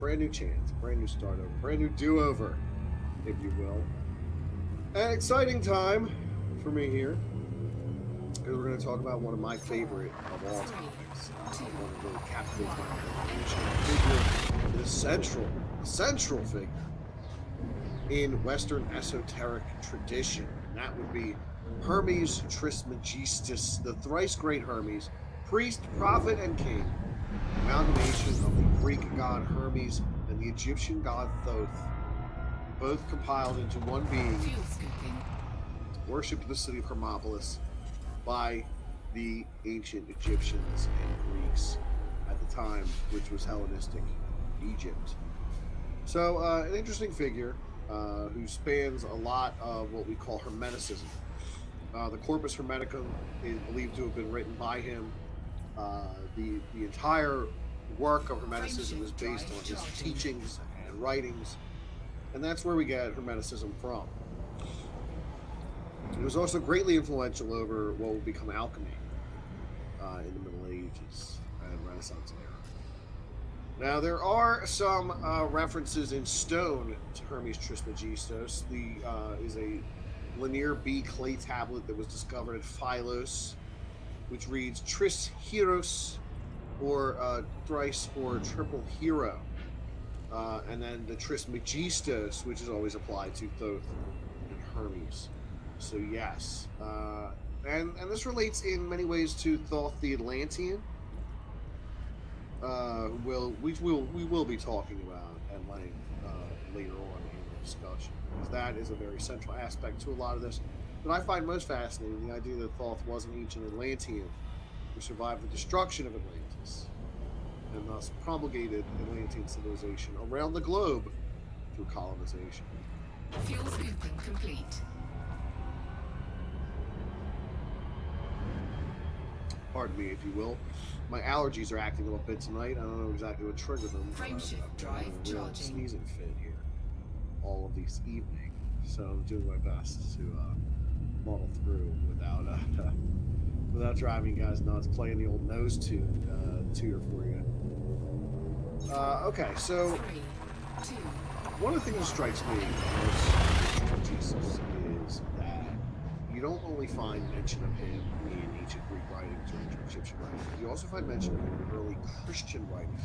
brand new chance, brand new start over, brand new do-over, if you will. An exciting time for me here, because we're going to talk about one of my favorite of all topics, one that really captivates my imagination, figure, the central figure in Western esoteric tradition, and that would be Hermes Trismegistus, the thrice great Hermes, priest, prophet, and king, amalgamation of the Greek god Hermes and the Egyptian god Thoth, both compiled into one being, worshipped in the city of Hermopolis by the ancient Egyptians and Greeks at the time, which was Hellenistic Egypt. So, an interesting figure who spans a lot of what we call Hermeticism. The Corpus Hermeticum is believed to have been written by him. The entire work of Hermeticism is based on his teachings and writings, and that's where we get Hermeticism from. It was also greatly influential over what would become alchemy in the Middle Ages and Renaissance era. Now, there are some references in stone to Hermes Trismegistus. Is a linear B clay tablet that was discovered at Philos, which reads Tris Heros, or thrice or triple hero. And then the Trismegistus, which is always applied to Thoth and Hermes. So yes, and this relates in many ways to Thoth the Atlantean. We will be talking about at length later on in the discussion, because that is a very central aspect to a lot of this that I find most fascinating, the idea that Thoth was an ancient Atlantean who survived the destruction of Atlantis and thus promulgated Atlantean civilization around the globe through colonization. Fuel scooping complete. Pardon me, if you will. My allergies are acting a little bit tonight. I don't know exactly what triggered them. Frameshift drive charging. Sneezing fit here all of this evening, so I'm doing my best to muddle through without driving you guys nuts, playing the old nose tune tutor for you. Okay, so 3, 2, one of the things that strikes me most Jesus is that you don't only find mention of him in ancient Greek writings or ancient Egyptian writings, you also find mention of him in early Christian writings.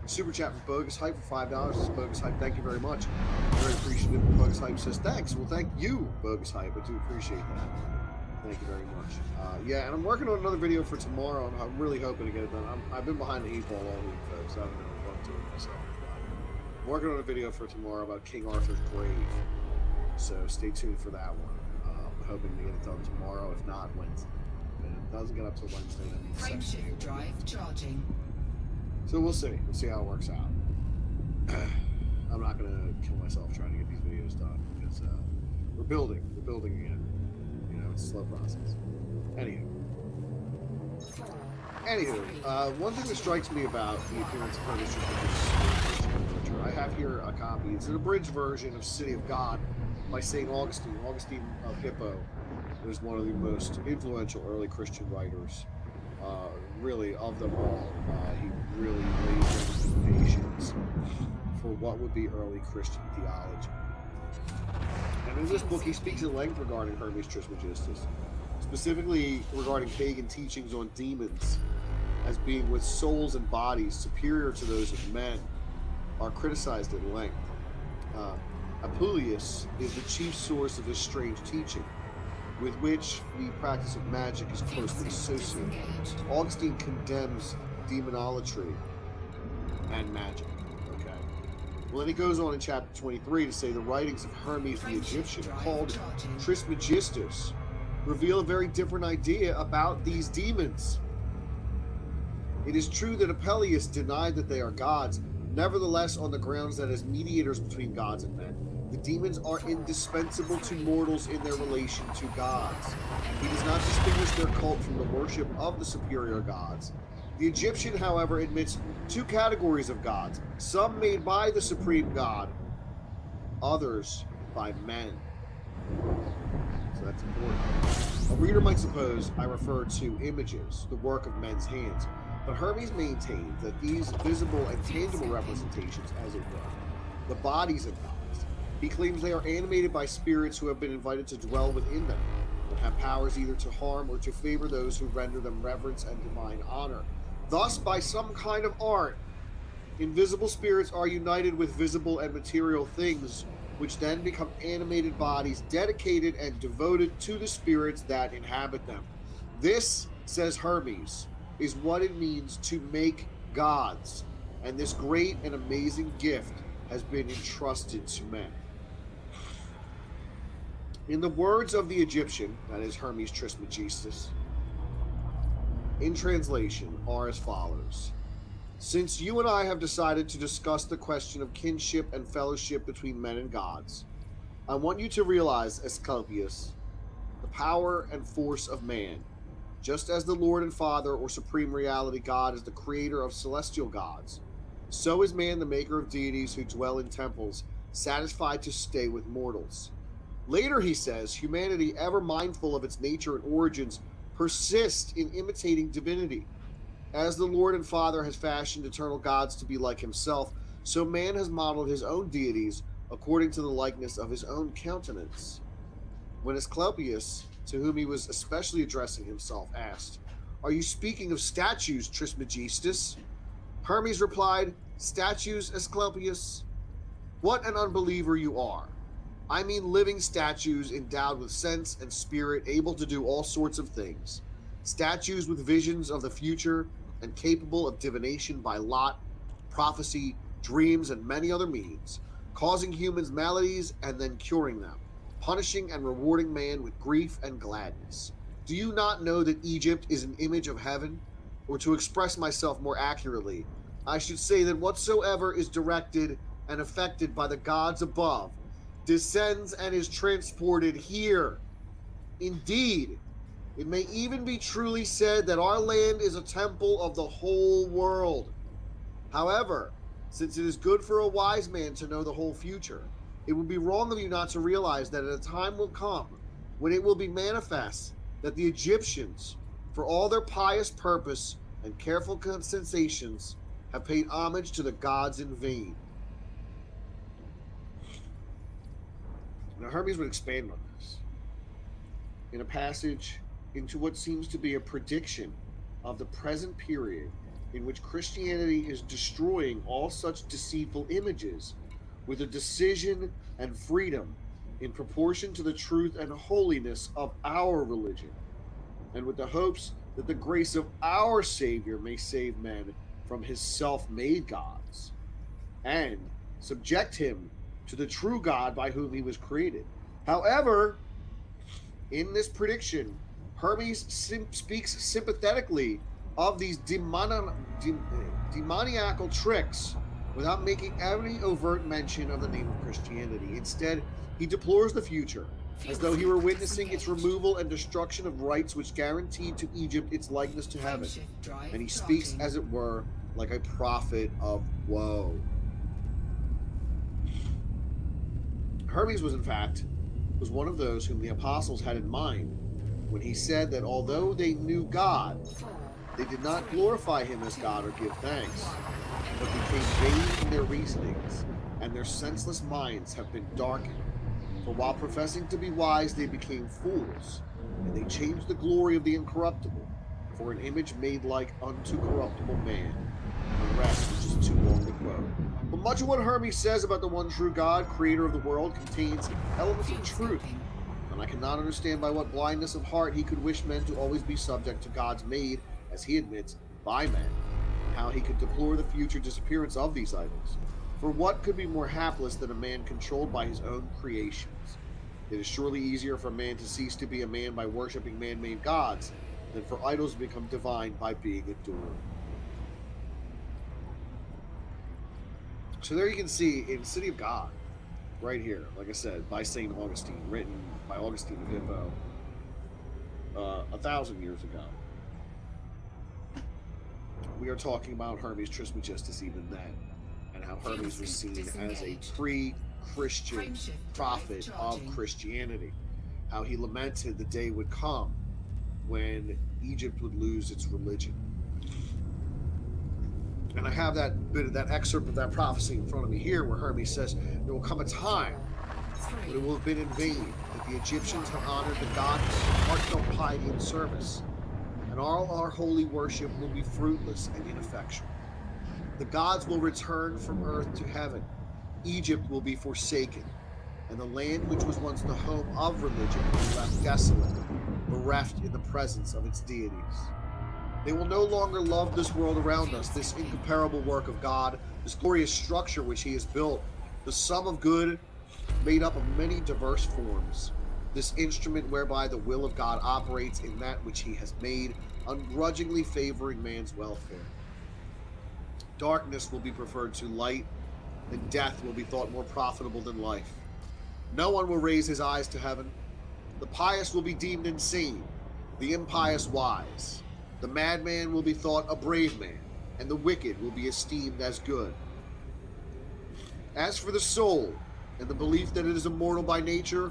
Super chat from Bogus Hype for $5. This is Bogus Hype. Thank you very much. Very appreciative. Bogus Hype says thanks. Well, thank you, Bogus Hype. I do appreciate that. Thank you very much. Yeah, and I'm working on another video for tomorrow. I'm really hoping to get it done. I've been behind the 8 ball all week, folks. I haven't been able to do it myself. I'm working on a video for tomorrow about King Arthur's grave, so stay tuned for that one. I'm hoping to get it done tomorrow, if not Wednesday. If it doesn't get up till Wednesday, that means frameshift drive charging. So we'll see. We'll see how it works out. I'm not going to kill myself trying to get these videos done, because we're building. We're building again. You know, it's a slow process. Anywho, one thing that strikes me about the appearance of Hermes Trismegistus, I have here a copy. It's an abridged version of City of God by St. Augustine. Augustine of Hippo is one of the most influential early Christian writers, really, of them all. He really laid the foundations for what would be early Christian theology. And in this book, he speaks at length regarding Hermes Trismegistus, specifically regarding pagan teachings on demons as being with souls and bodies superior to those of men, are criticized at length. Apuleius is the chief source of this strange teaching, with which the practice of magic is closely associated. Augustine condemns demonolatry and magic. Okay. Well, then he goes on in chapter 23 to say the writings of Hermes the Egyptian, called Trismegistus, reveal a very different idea about these demons. It is true that Apuleius denied that they are gods, nevertheless, on the grounds that as mediators between gods and men, the demons are indispensable to mortals in their relation to gods. He does not distinguish their cult from the worship of the superior gods. The Egyptian, however, admits 2 categories of gods, some made by the supreme god, others by men. So that's important. A reader might suppose I refer to images, the work of men's hands. But Hermes maintains that these visible and tangible representations, as it were, the bodies of gods, he claims they are animated by spirits who have been invited to dwell within them, and have powers either to harm or to favor those who render them reverence and divine honor. Thus, by some kind of art, invisible spirits are united with visible and material things, which then become animated bodies dedicated and devoted to the spirits that inhabit them. This, says Hermes, is what it means to make gods, and this great and amazing gift has been entrusted to men. In the words of the Egyptian, that is Hermes Trismegistus, in translation, are as follows. Since you and I have decided to discuss the question of kinship and fellowship between men and gods, I want you to realize, Asclepius, the power and force of man. Just as the Lord and Father or Supreme Reality God is the creator of celestial gods, so is man the maker of deities who dwell in temples, satisfied to stay with mortals. Later, he says, humanity, ever mindful of its nature and origins, persists in imitating divinity. As the Lord and Father has fashioned eternal gods to be like himself, so man has modeled his own deities according to the likeness of his own countenance. When Asclepius, to whom he was especially addressing himself, asked, "Are you speaking of statues, Trismegistus?" Hermes replied, "Statues, Asclepius? What an unbeliever you are! I mean living statues endowed with sense and spirit, able to do all sorts of things. Statues with visions of the future and capable of divination by lot, prophecy, dreams, and many other means, causing humans maladies and then curing them, punishing and rewarding man with grief and gladness. Do you not know that Egypt is an image of heaven? Or to express myself more accurately, I should say that whatsoever is directed and affected by the gods above descends and is transported here. Indeed, it may even be truly said that our land is a temple of the whole world. However, since it is good for a wise man to know the whole future, it would be wrong of you not to realize that a time will come when it will be manifest that the Egyptians, for all their pious purpose and careful sensations, have paid homage to the gods in vain." Now, Hermes would expand on this in a passage into what seems to be a prediction of the present period in which Christianity is destroying all such deceitful images with a decision and freedom in proportion to the truth and holiness of our religion, and with the hopes that the grace of our Savior may save men from his self-made gods, and subject him to the true God by whom he was created. However, in this prediction, Hermes speaks sympathetically of these demoniacal tricks without making any overt mention of the name of Christianity. Instead, he deplores the future, as though he were witnessing its removal and destruction of rights which guaranteed to Egypt its likeness to heaven. And he speaks, as it were, like a prophet of woe. Hermes was, in fact, one of those whom the apostles had in mind when he said that although they knew God, they did not glorify him as God or give thanks, but became vain in their reasonings, and their senseless minds have been darkened. For while professing to be wise, they became fools, and they changed the glory of the incorruptible for an image made like unto corruptible man. And the rest is just too long to quote. But much of what Hermes says about the one true God, creator of the world, contains elements of truth, and I cannot understand by what blindness of heart he could wish men to always be subject to gods made, as he admits, by men, and how he could deplore the future disappearance of these idols. For what could be more hapless than a man controlled by his own creations? It is surely easier for a man to cease to be a man by worshipping man-made gods than for idols to become divine by being adored. So there you can see in City of God, right here, like I said, by St. Augustine, written by Augustine of Hippo 1,000 years ago. We are talking about Hermes Trismegistus even then, and how Hermes was seen as a pre-Christian prophet of Christianity. How he lamented the day would come when Egypt would lose its religion. And I have that excerpt of that prophecy in front of me here, where Hermes says, "There will come a time when it will have been in vain that the Egyptians have honored the gods with heartfelt piety and service, and all our holy worship will be fruitless and ineffectual. The gods will return from earth to heaven. Egypt will be forsaken, and the land which was once the home of religion will be left desolate, bereft in the presence of its deities. They will no longer love this world around us, this incomparable work of God, this glorious structure which He has built, the sum of good made up of many diverse forms, this instrument whereby the will of God operates in that which He has made, ungrudgingly favoring man's welfare. Darkness will be preferred to light, and death will be thought more profitable than life. No one will raise his eyes to heaven. The pious will be deemed insane, the impious wise. The madman will be thought a brave man, and the wicked will be esteemed as good. As for the soul, and the belief that it is immortal by nature,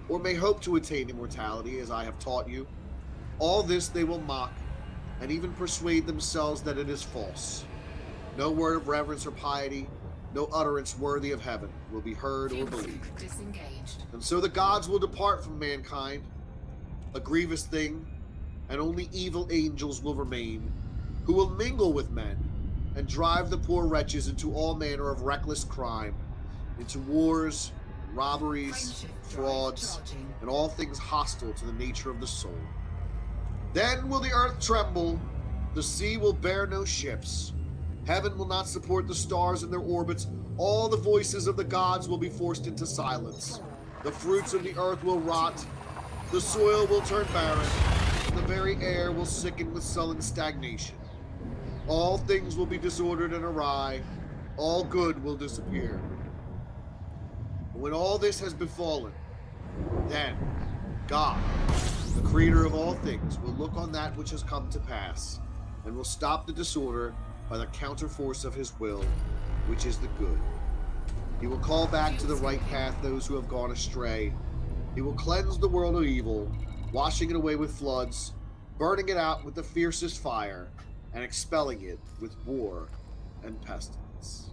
or may hope to attain immortality, as I have taught you, all this they will mock, and even persuade themselves that it is false. No word of reverence or piety, no utterance worthy of heaven will be heard or believed. Disengaged. And so the gods will depart from mankind, a grievous thing, and only evil angels will remain, who will mingle with men and drive the poor wretches into all manner of reckless crime, into wars, robberies, frauds, and all things hostile to the nature of the soul. Then will the earth tremble, the sea will bear no ships, heaven will not support the stars in their orbits, all the voices of the gods will be forced into silence, the fruits of the earth will rot, the soil will turn barren, and the very air will sicken with sullen stagnation. All things will be disordered and awry, all good will disappear. But when all this has befallen, then God, the creator of all things, will look on that which has come to pass, and will stop the disorder by the counterforce of His will, which is the good. He will call back to the right path those who have gone astray. He will cleanse the world of evil, washing it away with floods, burning it out with the fiercest fire, and expelling it with war and pestilence.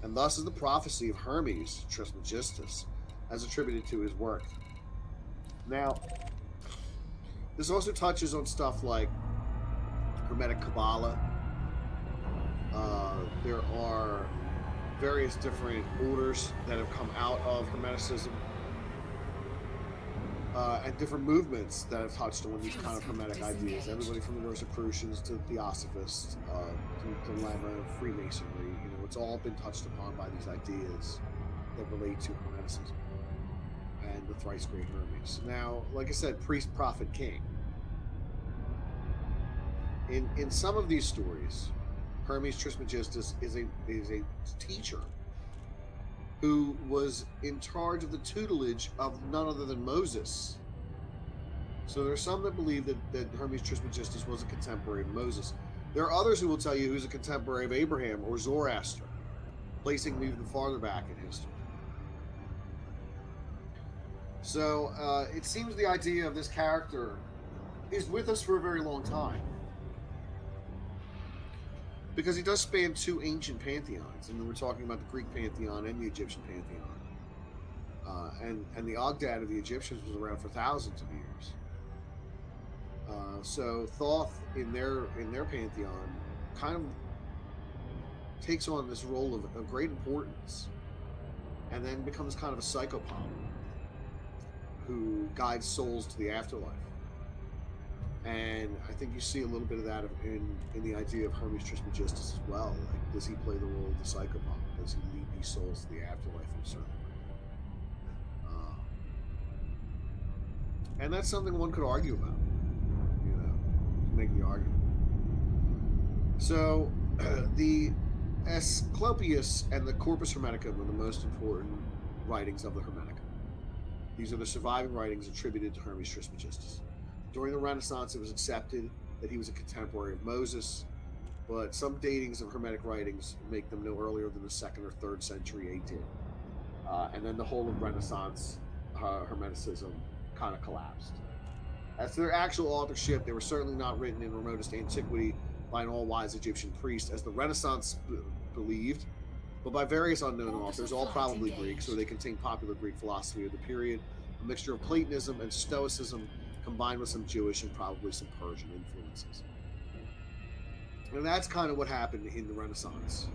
And thus is the prophecy of Hermes Trismegistus, as attributed to his work. Now, this also touches on stuff like Hermetic Kabbalah. There are various different orders that have come out of Hermeticism, and different movements that have touched on these kind of Hermetic ideas. Everybody from the Rosicrucians to the Theosophists, to Lemma, Freemasonry, it's all been touched upon by these ideas that relate to Hermeticism and the thrice great Hermes. Now, like I said, priest, prophet, king. In some of these stories, Hermes Trismegistus is a teacher who was in charge of the tutelage of none other than Moses. So there are some that believe that Hermes Trismegistus was a contemporary of Moses. There are others who will tell you he was a contemporary of Abraham or Zoroaster, placing him even farther back in history. So it seems the idea of this character is with us for a very long time, because he does span two ancient pantheons. And we're talking about the Greek pantheon and the Egyptian pantheon. And the Ogdad of the Egyptians was around for thousands of years. So Thoth in their pantheon kind of takes on this role of great importance, and then becomes kind of a psychopath who guides souls to the afterlife. And I think you see a little bit of that in the idea of Hermes Trismegistus as well. Like, does he play the role of the psychopath? Does he lead these souls to the afterlife in a certain way? And that's something one could argue about, make the argument. So the Asclepius and the Corpus Hermeticum are the most important writings of the Hermetica. These are the surviving writings attributed to Hermes Trismegistus. During the Renaissance, it was accepted that he was a contemporary of Moses, but some datings of Hermetic writings make them no earlier than the 2nd or 3rd century AD. And then the whole of Renaissance Hermeticism kind of collapsed. As to their actual authorship, they were certainly not written in remotest antiquity by an all-wise Egyptian priest, as the Renaissance believed, but by various unknown authors, all probably Greeks, or they contain popular Greek philosophy of the period, a mixture of Platonism and Stoicism, combined with some Jewish and probably some Persian influences. And that's kind of what happened in the Renaissance.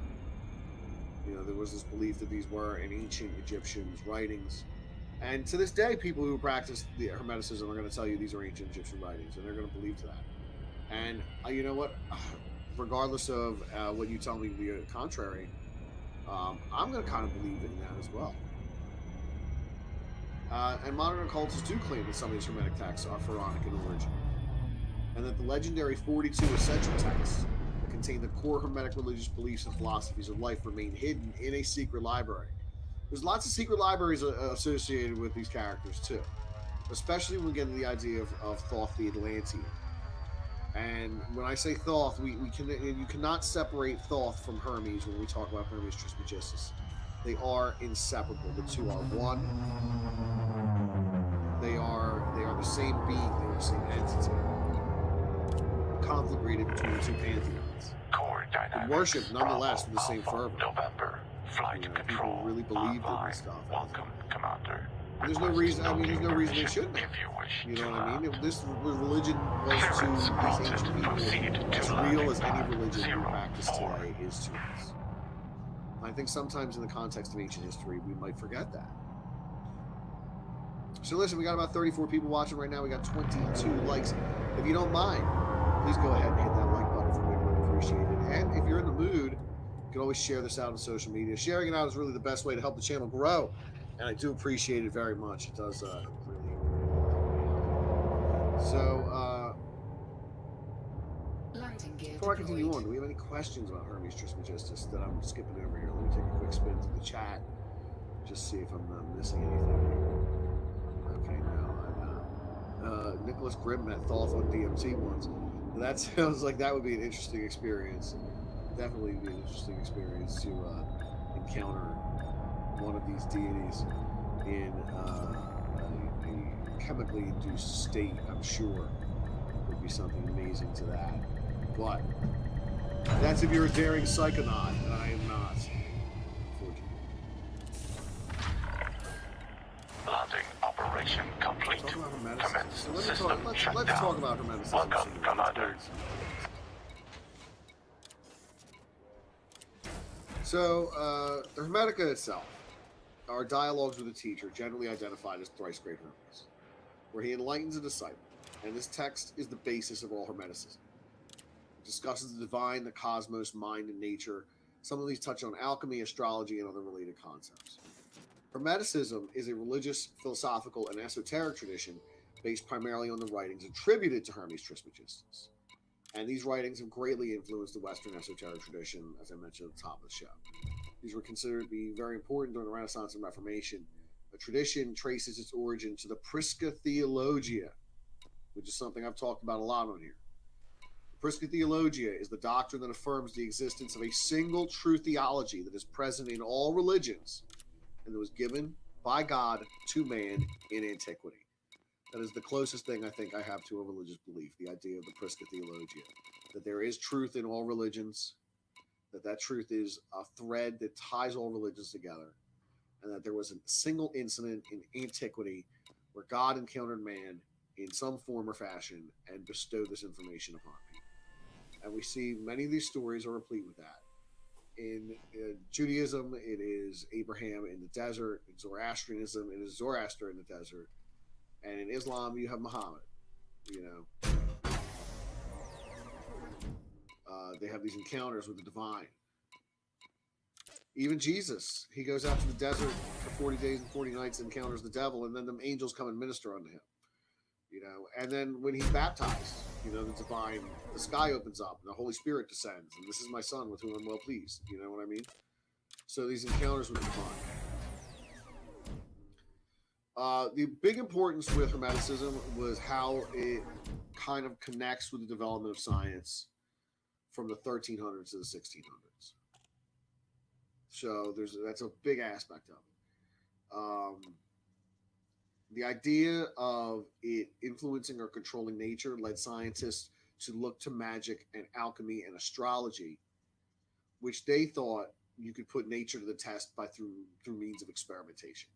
You know, there was this belief that these were an ancient Egyptian's writings. And to this day, people who practice the Hermeticism are going to tell you these are ancient Egyptian writings, and they're going to believe to that. And you know what? Regardless of what you tell me to be contrary, I'm going to kind of believe in that as well. And modern occultists do claim that some of these Hermetic texts are pharaonic in origin, and that the legendary 42 essential texts that contain the core Hermetic religious beliefs and philosophies of life remain hidden in a secret library. There's lots of secret libraries associated with these characters too, especially when we get into the idea of Thoth the Atlantean. And when I say Thoth, you cannot separate Thoth from Hermes when we talk about Hermes Trismegistus. They are inseparable. The two are one. They are the same being. They are the same entity. Conflagrated between the two pantheons. Core dynamics. Worshipped nonetheless with the same fervor. November. Flight control. People really believed in online. this stuff. Welcome, Commander. There's no reason. I mean, there's no reason they shouldn't. If you wish. You know what I mean? If this religion was to these ancient people as real as any religion we practice today is to us. I think sometimes in the context of ancient history, we might forget that. So listen, we got about 34 people watching right now. We got 22 likes. If you don't mind, please go ahead and hit that like button for me. I would appreciate it. And if you're in the mood, you can always share this out on social media. Sharing it out is really the best way to help the channel grow. And I do appreciate it very much. It does really help me out. So, before I continue on, do we have any questions about Hermes Trismegistus that I'm skipping over here? Let me take a quick spin through the chat. Just see if I'm not missing anything here. Okay, no, I'm not. Nicholas Grimm met Thoth on DMT once. That sounds like that would be an interesting experience. Definitely be an interesting experience to encounter one of these deities in a chemically induced state. I'm sure would be something amazing to that. But that's if you're a daring psychonaut, and I am not, unfortunately. Landing operation complete. Talk about Hermeticism. Commence So system let's shutdown. talk about Hermeticism. Welcome, Commander. So, the Hermetica itself are dialogues with a teacher, generally identified as thrice great Hermes, where he enlightens a disciple, and this text is the basis of all Hermeticism. It discusses the divine, the cosmos, mind, and nature. Some of these touch on alchemy, astrology, and other related concepts. Hermeticism is a religious, philosophical, and esoteric tradition based primarily on the writings attributed to Hermes Trismegistus. And these writings have greatly influenced the Western esoteric tradition, as I mentioned at the top of the show. These were considered to be very important during the Renaissance and Reformation. The tradition traces its origin to the Prisca Theologia, which is something I've talked about a lot on here. The Prisca Theologia is the doctrine that affirms the existence of a single true theology that is present in all religions and that was given by God to man in antiquity. That is the closest thing I think I have to a religious belief, the idea of the Prisca Theologia, that there is truth in all religions, that truth is a thread that ties all religions together, and that there was a single incident in antiquity where God encountered man in some form or fashion and bestowed this information upon him. And we see many of these stories are replete with that. In Judaism, it is Abraham in the desert. In Zoroastrianism, it is Zoroaster in the desert. And in Islam, you have Muhammad. You know, they have these encounters with the divine. Even Jesus, he goes out to the desert for 40 days and 40 nights, encounters the devil, and then the angels come and minister unto him. You know, and then when he's baptized, you know, the sky opens up, and the Holy Spirit descends, and this is my son with whom I'm well pleased. You know what I mean? So these encounters with the divine. The big importance with Hermeticism was how it kind of connects with the development of science from the 1300s to the 1600s. So that's a big aspect of it. The idea of it influencing or controlling nature led scientists to look to magic and alchemy and astrology, which they thought you could put nature to the test by through means of experimentation.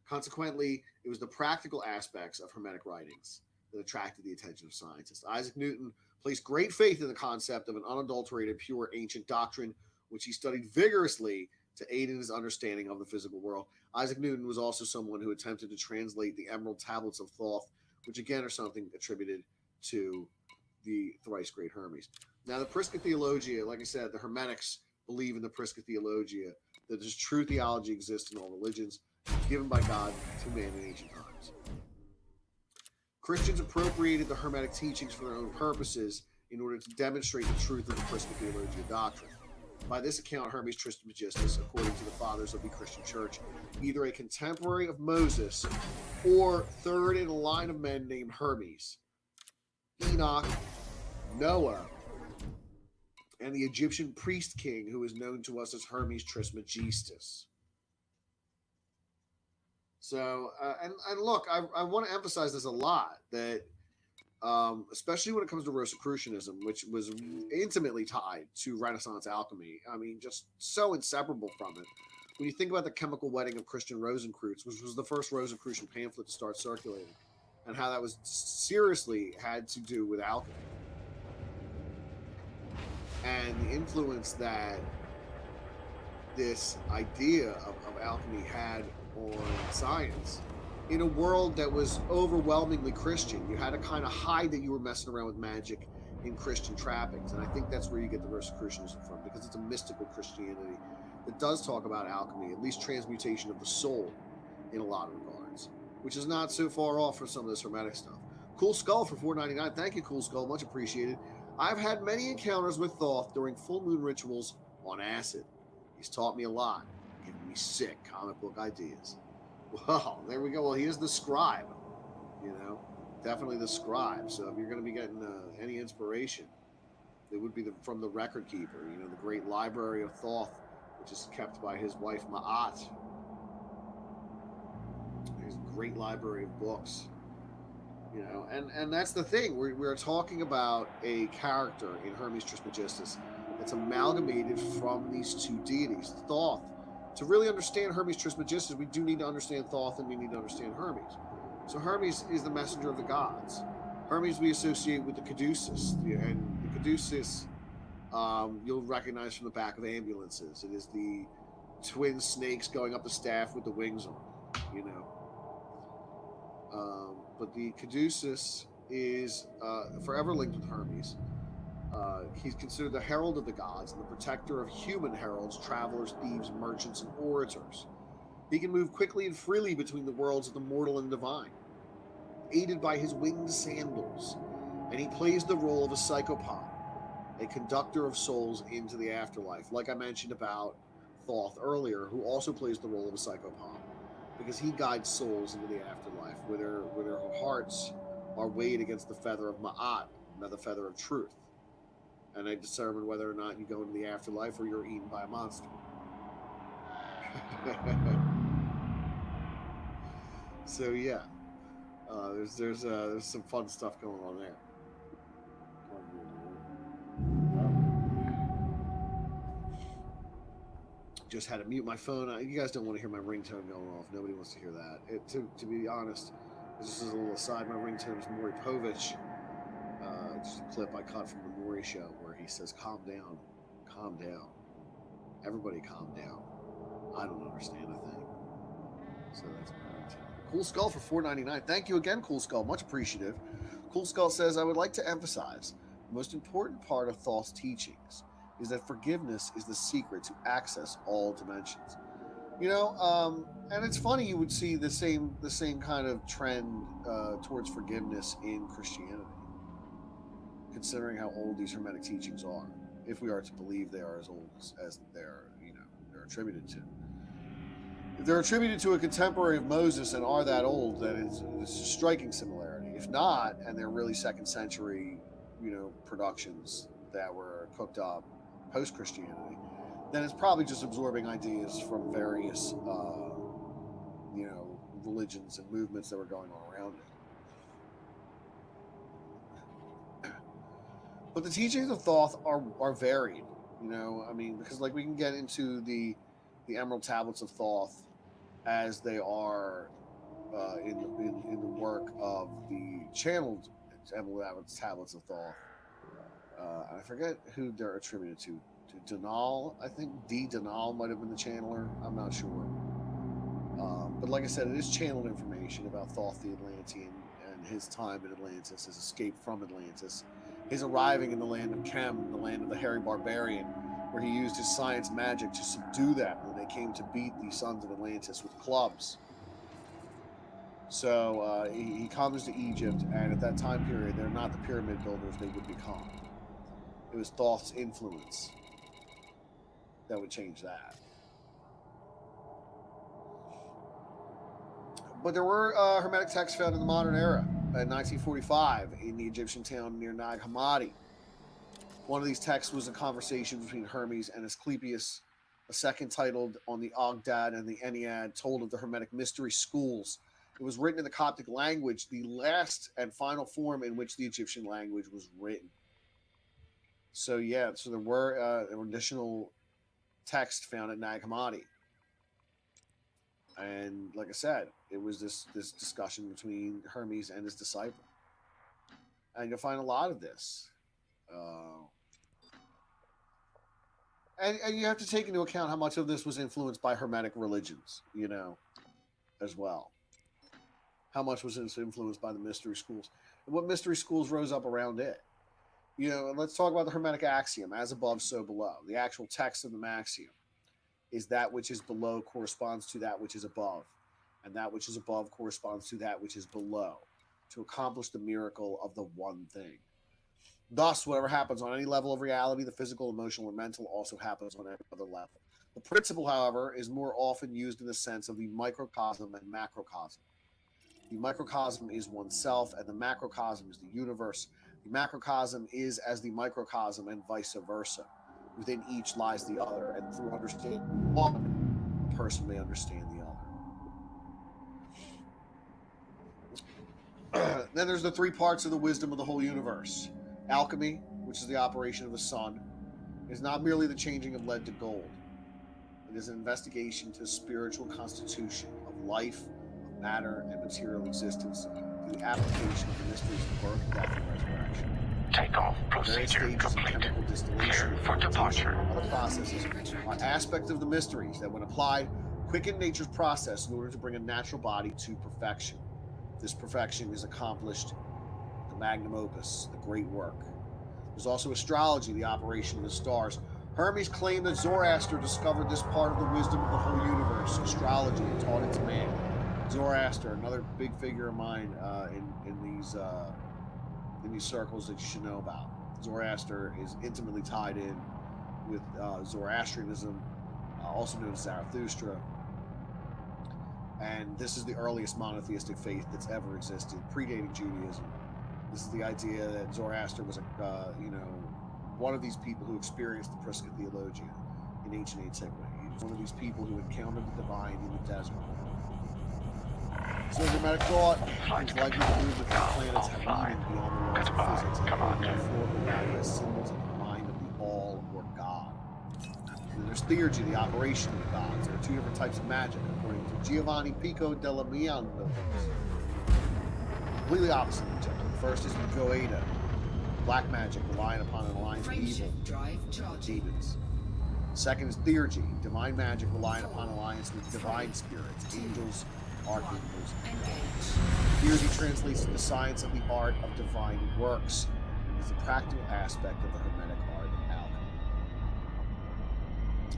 Consequently, it was the practical aspects of Hermetic writings that attracted the attention of scientists. Isaac Newton placed great faith in the concept of an unadulterated, pure ancient doctrine, which he studied vigorously to aid in his understanding of the physical world. Isaac Newton was also someone who attempted to translate the Emerald Tablets of Thoth, which again are something attributed to the thrice great Hermes. Now, the Prisca Theologia, like I said, the Hermetics believe in the Prisca Theologia, that this true theology exists in all religions, given by God to man in ancient times. Christians appropriated the Hermetic teachings for their own purposes in order to demonstrate the truth of the Prisca Theologia doctrine. By this account, Hermes Trismegistus, according to the fathers of the Christian Church, either a contemporary of Moses or third in a line of men named Hermes, Enoch, Noah, and the Egyptian priest king who is known to us as Hermes Trismegistus. So, and look, I want to emphasize this a lot, that especially when it comes to Rosicrucianism, which was intimately tied to Renaissance alchemy. I mean, just so inseparable from it. When you think about the chemical wedding of Christian Rosencreutz, which was the first Rosicrucian pamphlet to start circulating, and how that was seriously had to do with alchemy, and the influence that this idea of alchemy had on science in a world that was overwhelmingly Christian. You had to kind of hide that you were messing around with magic in Christian trappings, and I think that's where you get the Rosicrucianism from, because it's a mystical Christianity that does talk about alchemy, at least transmutation of the soul in a lot of regards, which is not so far off from some of this Hermetic stuff. Cool Skull for $4.99. Thank you, Cool Skull. Much appreciated. I've had many encounters with Thoth during full moon rituals on acid. He's taught me a lot, giving me sick comic book ideas. Well, there we go. Well, he is the scribe, you know, definitely the scribe. So if you're going to be getting any inspiration, it would be from the record keeper, you know, the great library of Thoth, which is kept by his wife Ma'at. His great library of books, you know, and that's the thing. We're talking about a character in Hermes Trismegistus that's amalgamated from these two deities, Thoth. To really understand Hermes Trismegistus, we do need to understand Thoth, and we need to understand Hermes. So Hermes is the messenger of the gods. Hermes we associate with the caduceus, and the caduceus you'll recognize from the back of ambulances. It is the twin snakes going up the staff with the wings on, you know. But the caduceus is forever linked with Hermes. He's considered the herald of the gods and the protector of human heralds, travelers, thieves, merchants, and orators. He can move quickly and freely between the worlds of the mortal and divine, aided by his winged sandals, and he plays the role of a psychopomp, a conductor of souls into the afterlife, like I mentioned about Thoth earlier, who also plays the role of a psychopomp, because he guides souls into the afterlife, where their hearts are weighed against the feather of Ma'at, the feather of truth. And they determine whether or not you go into the afterlife or you're eaten by a monster. So yeah, there's some fun stuff going on there. Just had to mute my phone. You guys don't want to hear my ringtone going off. Nobody wants to hear that. To be honest, this is a little aside. My ringtone is Maury Povich. Just a clip I cut from the Maury show where he says, calm down, everybody calm down. I don't understand a thing. So that's my ringtone. Cool Skull for $4.99. Thank you again, Cool Skull. Much appreciative. Cool Skull says, I would like to emphasize the most important part of Thoth's teachings is that forgiveness is the secret to access all dimensions. You know, and it's funny you would see the same kind of trend towards forgiveness in Christianity, considering how old these Hermetic teachings are, if we are to believe they are as old as they're attributed to. If they're attributed to a contemporary of Moses and are that old, then it's a striking similarity. If not, and they're really second century, productions that were cooked up post-Christianity, then it's probably just absorbing ideas from various, religions and movements that were going on around it. But the teachings of Thoth are varied, you know. I mean, because like we can get into the Emerald Tablets of Thoth as they are in the work of the channeled Emerald Tablets of Thoth. I forget who they're attributed to. To Denal, I think D. Denal might have been the channeler. I'm not sure. But like I said, it is channeled information about Thoth the Atlantean and his time in Atlantis, his escape from Atlantis, his arriving in the land of Kem, the land of the hairy barbarian, where he used his science magic to subdue them when they came to beat the sons of Atlantis with clubs. So he comes to Egypt, and at that time period, they're not the pyramid builders they would become. It was Thoth's influence that would change that. But there were Hermetic texts found in the modern era. In 1945, in the Egyptian town near Nag Hammadi, one of these texts was a conversation between Hermes and Asclepius. A second, titled On the Ogdad and the Ennead, told of the Hermetic mystery schools. It was written in the Coptic language, the last and final form in which the Egyptian language was written. So yeah, so there were additional texts found at Nag Hammadi. And like I said, it was this discussion between Hermes and his disciple. And you'll find a lot of this. And you have to take into account how much of this was influenced by Hermetic religions, you know, as well. How much was influenced by the mystery schools? And what mystery schools rose up around it? You know, and let's talk about the Hermetic axiom, as above, so below. The actual text of the axiom is that which is below corresponds to that which is above, and that which is above corresponds to that which is below, to accomplish the miracle of the one thing. Thus, whatever happens on any level of reality, the physical, emotional, or mental, also happens on every other level. The principle, however, is more often used in the sense of the microcosm and macrocosm. The microcosm is oneself, and the macrocosm is the universe. The macrocosm is as the microcosm, and vice versa. Within each lies the other, and through understanding one, a person may understand the other. Then there's the three parts of the wisdom of the whole universe. Alchemy, which is the operation of the sun, is not merely the changing of lead to gold. It is an investigation to the spiritual constitution of life, of matter, and material existence through the application of the mysteries of birth, death, and resurrection. Takeoff procedure complete. Clear for departure. Other processes are aspects of the mysteries that, when applied, quicken nature's process in order to bring a natural body to perfection. This perfection is accomplished the magnum opus, the great work. There's also astrology, the operation of the stars. Hermes claimed that Zoroaster discovered this part of the wisdom of the whole universe, astrology, and taught it to man. Zoroaster, another big figure of mine in these circles that you should know about. Zoroaster is intimately tied in with Zoroastrianism, also known as Zarathustra. And this is the earliest monotheistic faith that's ever existed, predating Judaism. This is the idea that Zoroaster was one of these people who experienced the Prisca Theologia in ancient antiquity. He was one of these people who encountered the divine in the desert. So Hermetic thought is likely to believe that the planets have meaning beyond the laws of physics, and therefore the value as symbols of the mind of the all or God. And there's theurgy, the operation of the gods. There are two different types of magic, according to Giovanni Pico della Mianda. Completely opposite of each other. The first is the Goeta, black magic relying upon an alliance of evil demons. Second is theurgy, divine magic relying upon alliance with divine spirits, angels, archangels. Theurgy translates to the science of the art of divine works and is a practical aspect of the Hermetic art of alchemy.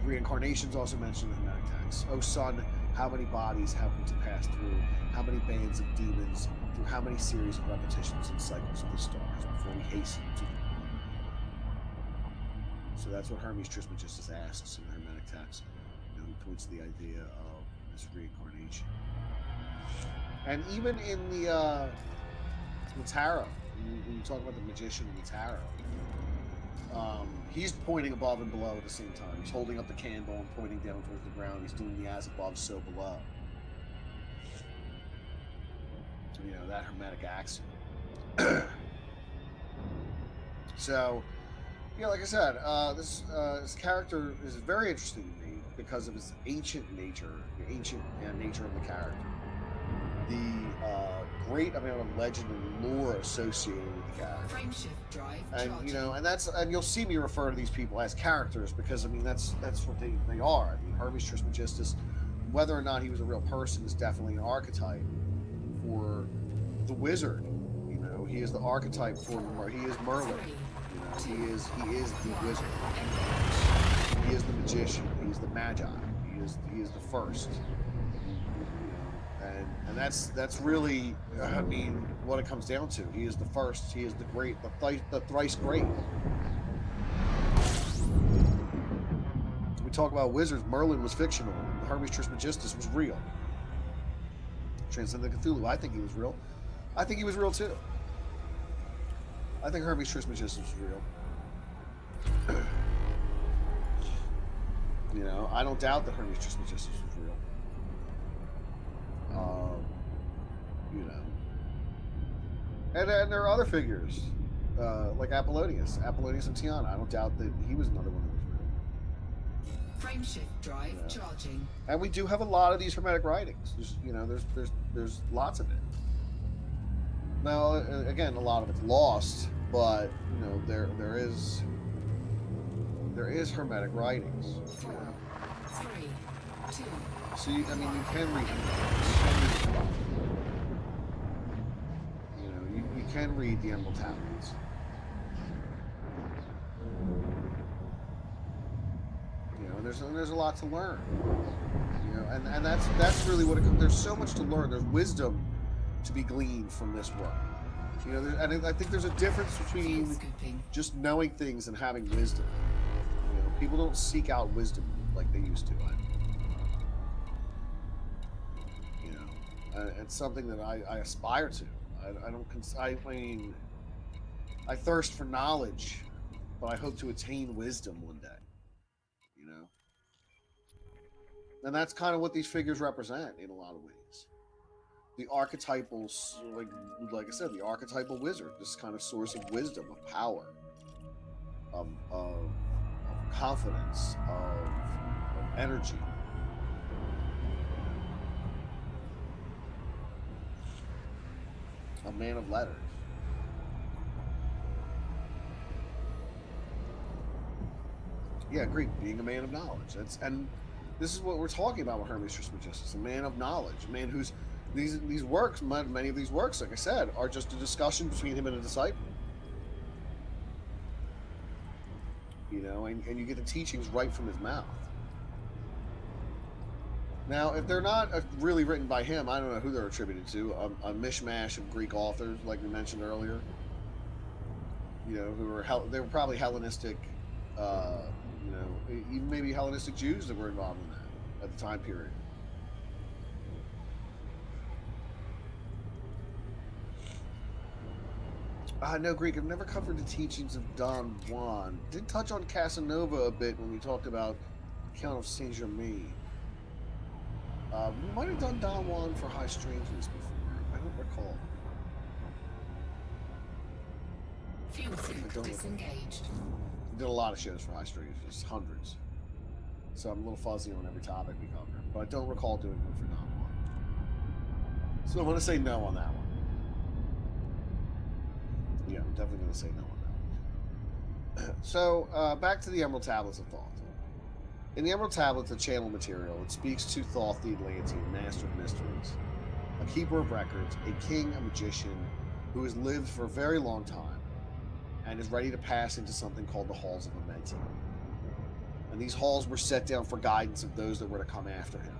Reincarnation is also mentioned in the Hermetic text. O sun, how many bodies have we to pass through? How many bands of demons? Through how many series of repetitions and cycles of the stars before we hasten to the one? So that's what Hermes Trismegistus asks in the Hermetic text. You know, he points to the idea of this reincarnation. And even in the tarot, when you talk about the magician in the tarot, he's pointing above and below at the same time. He's holding up the candle and pointing down towards the ground. He's doing the as above, so below. You know, that Hermetic axiom. So, yeah, like I said, this character is very interesting to me because of his ancient nature, the ancient nature of the character, the great amount of legend and lore associated with the character. Frameshift drive And charging. and you'll see me refer to these people as characters because I mean that's what they are. I mean Hermes Trismegistus, whether or not he was a real person, is definitely an archetype for the wizard. He is the archetype for he is Merlin. He is the wizard. He is the magician. He's the magi. He is the first. And that's really I mean what it comes down to. He is the first. He is the great, the thrice great. We talk about wizards. Merlin was fictional. Hermes Trismegistus was real. Transcendent Cthulhu. I think he was real. I think he was real too. I think Hermes Trismegistus was real. I don't doubt that Hermes Trismegistus was real. And there are other figures, like Apollonius of Tiana. I don't doubt that he was another one that was real. Frameshift drive charging. And we do have a lot of these Hermetic writings. There's lots of it. Now, again, a lot of it's lost, but there is Hermetic writings. 4, 3, 2. So you can read them. You can read the Emerald Tablets. There's a lot to learn. And that's really what it comes. There's so much to learn. There's wisdom to be gleaned from this work. And I think there's a difference between just knowing things and having wisdom. People don't seek out wisdom like they used to. It's something that I aspire to. I thirst for knowledge, but I hope to attain wisdom one day. And that's kind of what these figures represent in a lot of ways. The archetypal, like I said, the archetypal wizard, this kind of source of wisdom, of power, of confidence, of energy. A man of letters. Yeah, agreed. Being a man of knowledge. And this is what we're talking about with Hermes Trismegistus, a man of knowledge, a man who's these works, many of these works, like I said, are just a discussion between him and a disciple. And you get the teachings right from his mouth. Now, if they're not really written by him, I don't know who they're attributed to. A mishmash of Greek authors, like we mentioned earlier. Who were they were probably Hellenistic, even maybe Hellenistic Jews that were involved in that at the time period. No, Greek. I've never covered the teachings of Don Juan. Did touch on Casanova a bit when we talked about the Count of Saint Germain. We might have done Don Juan for High Strangeness before. I don't recall. Fuel sync disengaged. We did a lot of shows for High Strangeness, hundreds. So I'm a little fuzzy on every topic we cover, but I don't recall doing one for Don Juan. So I'm going to say no on that one. Yeah, I'm definitely going to say no on that one. So back to the Emerald Tablets of Thoth. In the Emerald Tablets, a channel material, it speaks to Thoth the Atlantean, master of mysteries, a keeper of records, a king, a magician, who has lived for a very long time and is ready to pass into something called the Halls of Amenti. And these halls were set down for guidance of those that were to come after him.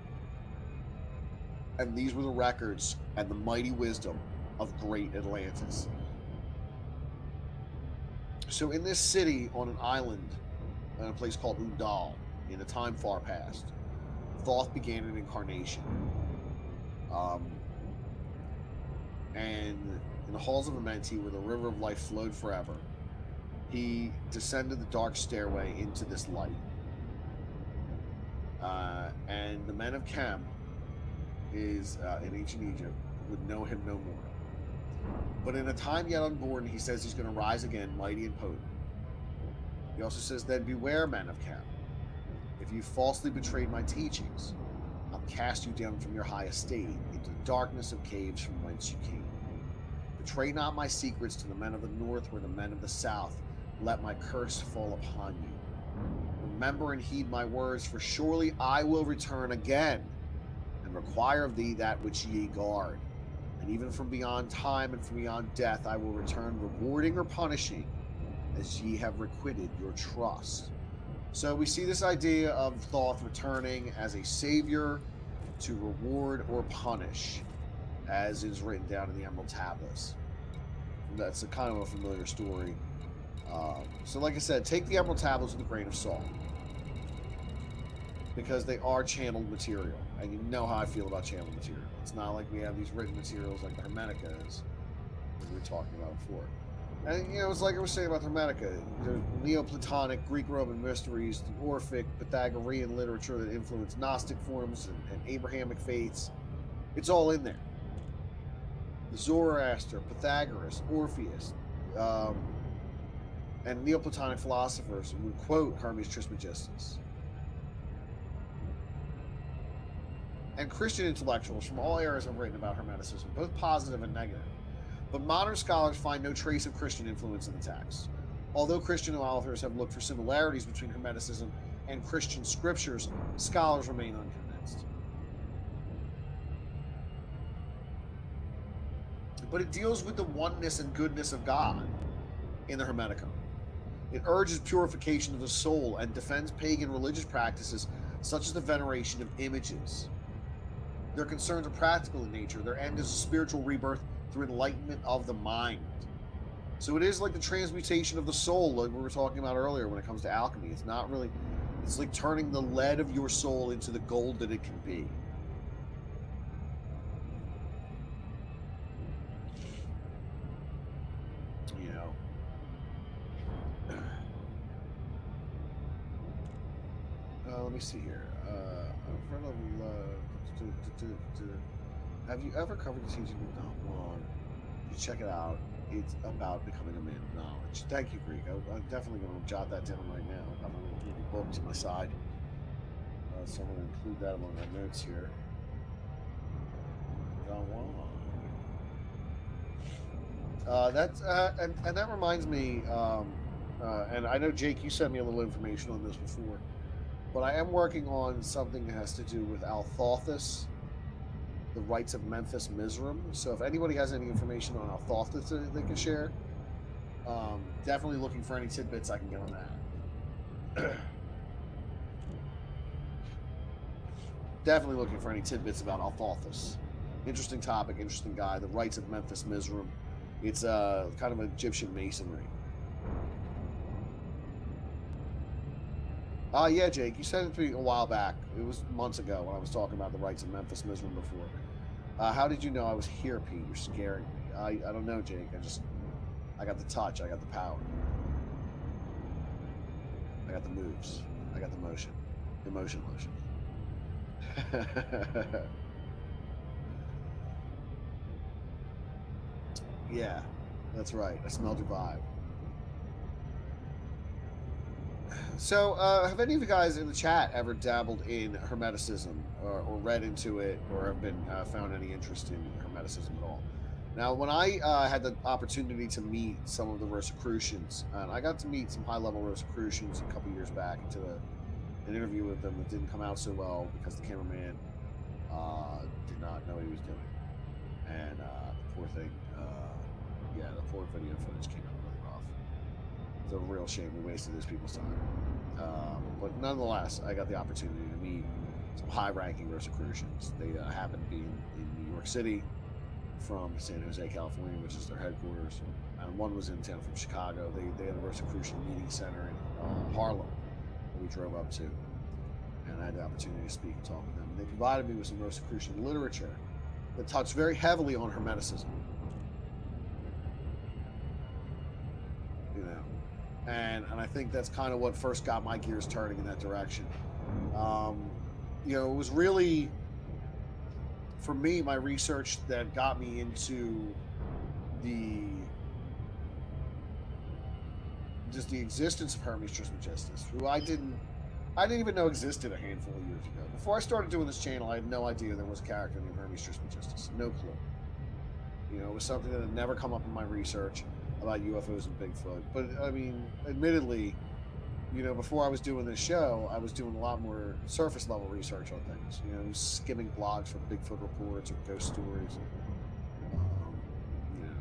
And these were the records and the mighty wisdom of great Atlantis. So in this city, on an island, in a place called Undal, in a time far past, Thoth began an incarnation. And in the halls of Amenti, where the river of life flowed forever, he descended the dark stairway into this light. And the men of Chem in ancient Egypt would know him no more. But in a time yet unborn, he says he's going to rise again, mighty and potent. He also says, then beware, men of Chem. If you falsely betrayed my teachings, I'll cast you down from your high estate into the darkness of caves from whence you came. Betray not my secrets to the men of the north or the men of the south. Let my curse fall upon you. Remember and heed my words, for surely I will return again and require of thee that which ye guard. And even from beyond time and from beyond death, I will return rewarding or punishing as ye have requited your trust. So we see this idea of Thoth returning as a savior to reward or punish, as is written down in the Emerald Tablets. That's a kind of a familiar story. So like I said, take the Emerald Tablets with a grain of salt, because they are channeled material, and you know how I feel about channeled material. It's not like we have these written materials like the Hermetica is, that we were talking about before. And, it's like I was saying about the Hermetica, the Neoplatonic, Greek-Roman mysteries, the Orphic, Pythagorean literature that influenced Gnostic forms and Abrahamic faiths. It's all in there. Zoroaster, Pythagoras, Orpheus, and Neoplatonic philosophers would quote Hermes Trismegistus. And Christian intellectuals from all eras have written about Hermeticism, both positive and negative. But modern scholars find no trace of Christian influence in the text. Although Christian authors have looked for similarities between Hermeticism and Christian scriptures, scholars remain unconvinced. But it deals with the oneness and goodness of God in the Hermetica. It urges purification of the soul and defends pagan religious practices such as the veneration of images. Their concerns are practical in nature. Their end is a spiritual rebirth through enlightenment of the mind. So it is like the transmutation of the soul, like we were talking about earlier when it comes to alchemy. It's not really, it's like turning the lead of your soul into the gold that it can be. Let me see here. Have you ever covered the teaching of Not One? You check it out. It's about becoming a man of knowledge. Thank you, Greek. I'm definitely going to jot that down right now. I'm going to leave the book to my side. So I'm going to include that among my notes here. Don Juan. And that reminds me, and I know, Jake, you sent me a little information on this before, but I am working on something that has to do with Althothus, the rights of Memphis Mizraim. So if anybody has any information on Althothus that they can share, definitely looking for any tidbits I can get on that. Definitely looking for any tidbits about Althothus. Interesting topic, interesting guy. The rights of Memphis Mizraim. It's kind of Egyptian masonry. Yeah, Jake, you sent it to me a while back. It was months ago when I was talking about the rights of Memphis Mizraim before. How did you know I was here, Pete? You're scaring me. I don't know, Jake. I got the touch. I got the power. I got the moves. I got the motion. Emotion motion. Yeah, that's right. I smelled your vibe. So, have any of you guys in the chat ever dabbled in Hermeticism or read into it, or have been found any interest in Hermeticism at all? Now, when I had the opportunity to meet some of the Rosicrucians, and I got to meet some high-level Rosicrucians a couple years back into an interview with them that didn't come out so well because the cameraman did not know what he was doing. And the poor thing, the poor video footage came out really rough. It's a real shame. We wasted those people's time. But nonetheless, I got the opportunity to meet some high-ranking Rosicrucians. They happened to be in New York City from San Jose, California, which is their headquarters. And one was in town from Chicago. They had a Rosicrucian meeting center in Harlem that we drove up to. And I had the opportunity to speak and talk with them. And they provided me with some Rosicrucian literature that touched very heavily on Hermeticism. And I think that's kind of what first got my gears turning in that direction. It was really, for me, my research that got me into the just the existence of Hermes Trismegistus, who I didn't even know existed a handful of years ago. Before I started doing this channel, I had no idea there was a character named Hermes Trismegistus. No clue. You know, it was something that had never come up in my research about UFOs and Bigfoot. But I mean, admittedly, you know, before I was doing this show, I was doing a lot more surface level research on things. You know, skimming blogs for Bigfoot reports or ghost stories. You know,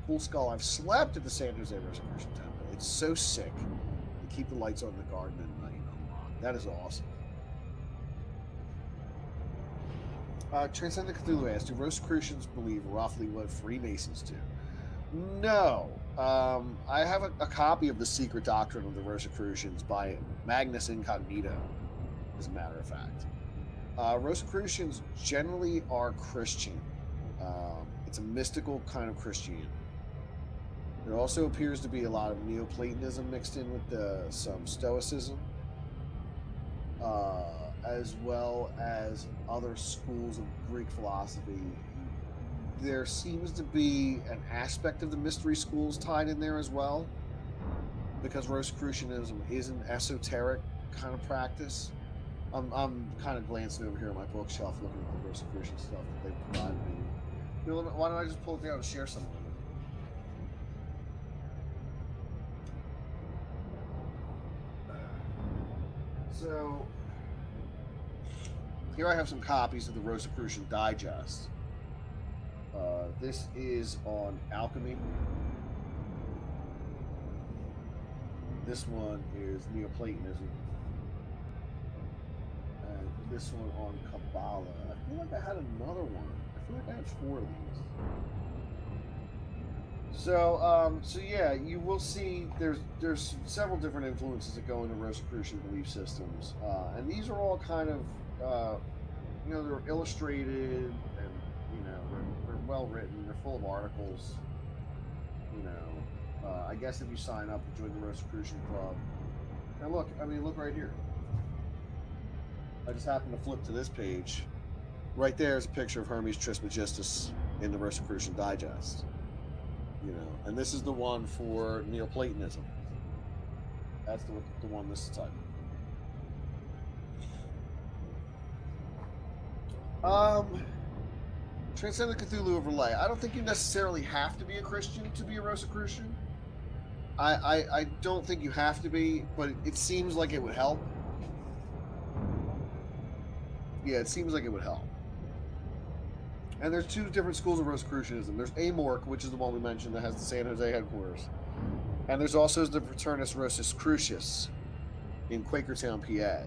Cool Skull. I've slept at the San Jose Rosicrucian Temple. It's so sick. They keep the lights on in the garden at night unlocked. That is awesome. Transcendent Cthulhu asks, do Rosicrucians believe roughly what Freemasons do? No. I have a copy of The Secret Doctrine of the Rosicrucians by Magnus Incognito, as a matter of fact. Rosicrucians generally are Christian. It's a mystical kind of Christianity. There also appears to be a lot of Neoplatonism mixed in with some Stoicism, as well as other schools of Greek philosophy. There seems to be an aspect of the mystery schools tied in there as well, because Rosicrucianism is an esoteric kind of practice. I'm kind of glancing over here at my bookshelf looking at the Rosicrucian stuff that they've provided me. You know, why don't I just pull it down and share some of it? So, here I have some copies of the Rosicrucian Digest. This is on alchemy. This one is Neoplatonism. And this one on Kabbalah. I feel like I had another one. I feel like I had 4 of these. So yeah, you will see there's several different influences that go into Rosicrucian belief systems, and these are all kind of you know, they're illustrated and you know they're well written. They're full of articles. You know, I guess if you sign up and join the Rosicrucian Club, and look, I mean, look right here. I just happened to flip to this page. Right there is a picture of Hermes Trismegistus in the Rosicrucian Digest. You know, and this is the one for Neoplatonism. That's the one this is titled. Transcendent Cthulhu overlay. I don't think you necessarily have to be a Christian to be a Rosicrucian. I don't think you have to be, but it seems like it would help. Yeah, it seems like it would help. And there's 2 different schools of Rosicrucianism. There's Amorc, which is the one we mentioned that has the San Jose headquarters. And there's also the Fraternus Rosicrucius in Quakertown, PA.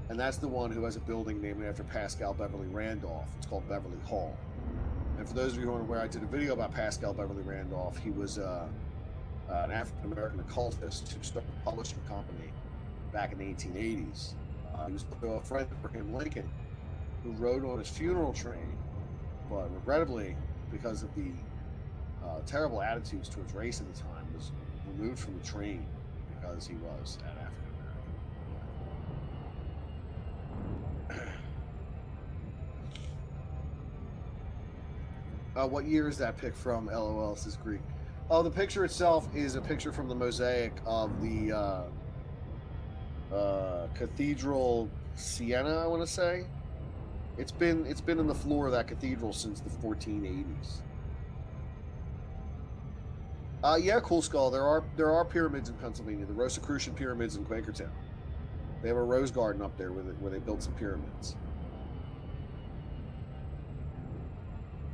And that's the one who has a building named after Pascal Beverly Randolph. It's called Beverly Hall. And for those of you who aren't aware, I did a video about Pascal Beverly Randolph. He was an African-American occultist who started a publishing company back in the 1880s. He was a friend of Abraham Lincoln, who rode on his funeral train, but regrettably, because of the terrible attitudes towards race at the time, was removed from the train because he was an African American. What year is that pic from? LOL, says Greek. Oh, the picture itself is a picture from the mosaic of the Cathedral Siena, I want to say. It's been in the floor of that cathedral since the 1480s. Yeah, Cool Skull. There are pyramids in Pennsylvania. The Rosicrucian pyramids in Quakertown. They have a rose garden up there where they built some pyramids.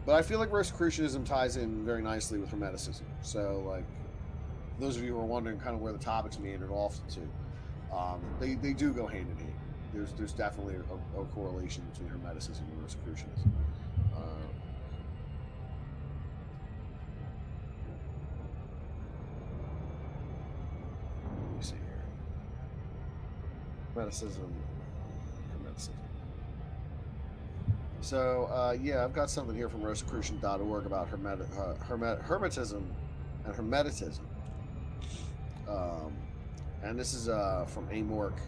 But I feel like Rosicrucianism ties in very nicely with Hermeticism. So, like, those of you who are wondering kind of where the topics meandered off to, they do go hand in hand. There's definitely a correlation between Hermeticism and Rosicrucianism. Let me see here. Hermeticism. So, yeah, I've got something here from Rosicrucian.org about Hermetism and Hermeticism. And this is from Amorc.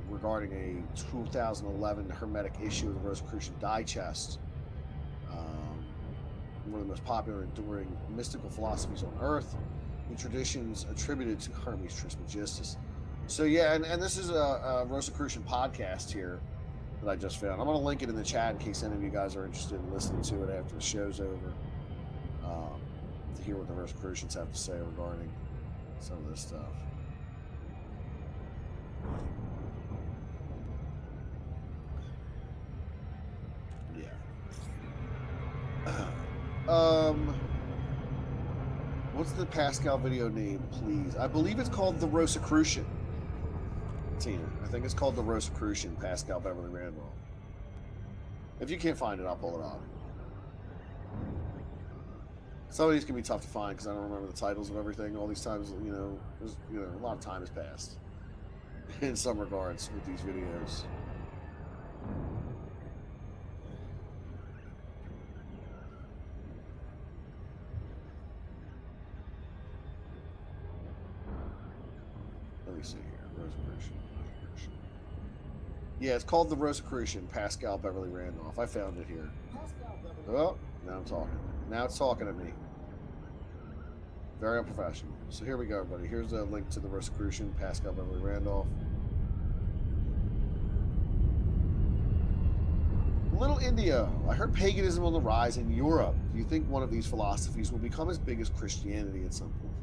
regarding a 2011 Hermetic issue of the Rosicrucian Digest, one of the most popular and enduring mystical philosophies on Earth, the traditions attributed to Hermes Trismegistus. So yeah, and this is a Rosicrucian podcast here that I just found. I'm going to link it in the chat in case any of you guys are interested in listening to it after the show's over, to hear what the Rosicrucians have to say regarding some of this stuff. Yeah. What's the Pascal video name, please? I believe it's called the Rosicrucian. Tina, I think it's called the Rosicrucian, Pascal Beverly Randolph. If you can't find it, I'll pull it up. Some of these can be tough to find because I don't remember the titles of everything. All these times, a lot of time has passed in some regards with these videos. Let me see here. Rosicrucian. Yeah, it's called the Rosicrucian, Pascal Beverly Randolph. I found it here. Oh, now I'm talking. Now it's talking at me. Very unprofessional. So here we go, everybody. Here's a link to the Rosicrucian, Pascal Beverly Randolph. Little India. I heard paganism on the rise in Europe. Do you think one of these philosophies will become as big as Christianity at some point?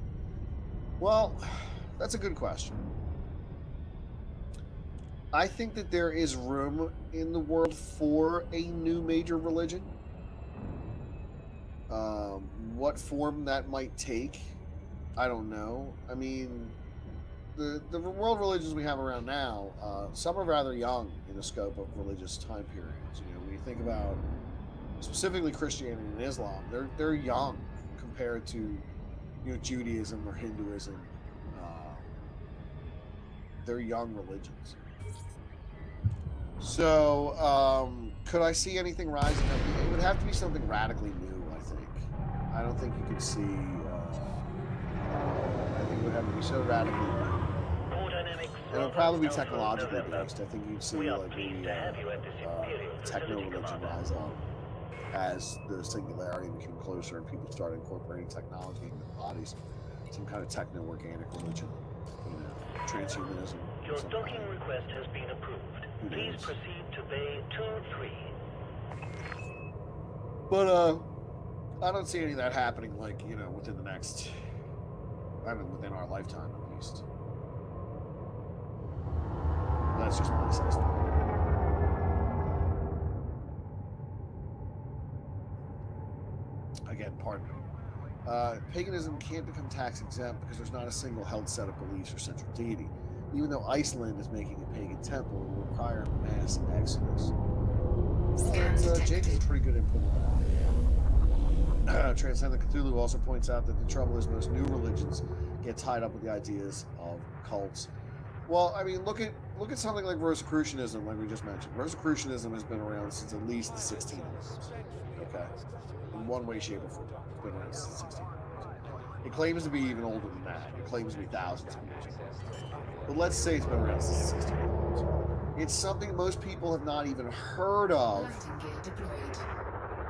Well, that's a good question. I think that there is room in the world for a new major religion. What form that might take, I don't know. I mean, the world religions we have around now, some are rather young in the scope of religious time periods. When you think about specifically Christianity and Islam, they're young compared to Judaism or Hinduism. They're young religions. So, could I see anything rising up? It would have to be something radically new, I think. I don't think you could see... I think it would have to be so radically new. It would probably be technologically based. I think you'd see, like, maybe techno-religion rise up as the singularity became closer and people started incorporating technology into their bodies. Some kind of techno-organic religion. Transhumanism. Your docking request has been approved. Please proceed to Bay 2-3. But, I don't see any of that happening, like, within the next... within our lifetime, at least. That's just my assessment. Again, pardon me. Paganism can't become tax-exempt because there's not a single held set of beliefs or central deity. Even though Iceland is making a pagan temple, it will require a mass exodus. And Jake is pretty good input on that. Transcendent Cthulhu also points out that the trouble is most new religions get tied up with the ideas of cults. Well, I mean, look at something like Rosicrucianism, like we just mentioned. Rosicrucianism has been around since at least the 1600s. Okay, in one way, shape, or form, it's been around since the 1600s. It claims to be even older than that. It claims to be thousands of years old. But let's say it's been around since the 1600s. It's something most people have not even heard of,